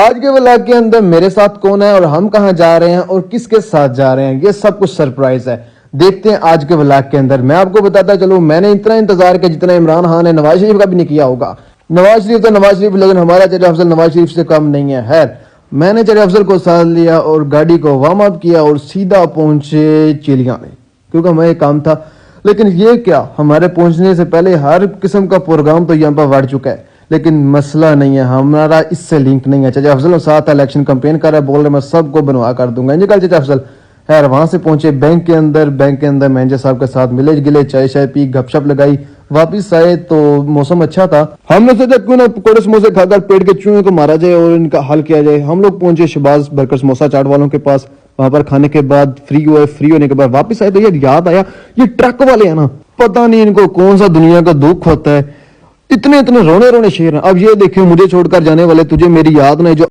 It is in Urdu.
آج کے ولاگ کے اندر میرے ساتھ کون ہے اور ہم کہاں جا رہے ہیں اور کس کے ساتھ جا رہے ہیں، یہ سب کچھ سرپرائز ہے. دیکھتے ہیں آج کے ولاگ کے اندر. میں آپ کو بتاتا چلوں، میں نے اتنا انتظار کیا جتنا عمران خان نے نواز شریف کا بھی نہیں کیا ہوگا. نواز شریف تو نواز شریف، لیکن ہمارا چچا افضل نواز شریف سے کم نہیں ہے. خیر، میں نے چچا افضل کو ساتھ لیا اور گاڑی کو وارم اپ کیا اور سیدھا پہنچے چیلیاں میں، کیونکہ ہمیں ایک کام تھا. لیکن یہ کیا، ہمارے پہنچنے سے پہلے ہر قسم کا پروگرام تو یہاں پر بڑھ چکا ہے. لیکن مسئلہ نہیں ہے، ہمارا اس سے لنک نہیں ہے. چچا افضل ساتھ الیکشن کمپین کر رہا ہے، بول رہے میں سب کو بنوا کر دوں گا. کل چچا افضل خیر وہاں سے پہنچے بینک کے اندر مینیجر صاحب کے ساتھ ملے گلے، چائے شائے پی، گپ شپ لگائی. واپس آئے تو موسم اچھا تھا. ہم نے سوچا کیوں نہ پکوڑے سموسے کھا کر پیٹ کے چوہے کو مارا جائے اور ان کا حل کیا جائے. ہم لوگ پہنچے شہباز برگر سموسا چاٹ والوں کے پاس. وہاں پر کھانے کے بعد فری ہونے کے بعد واپس آئے تو یاد آیا یہ ٹرک والے ہیں نا، پتہ نہیں ان کو کون سا دنیا کا دکھ ہوتا ہے، اتنے رونے شیر ہیں. اب یہ دیکھیں مجھے چھوڑ کر جانے والے، تجھے میری یاد نہیں جو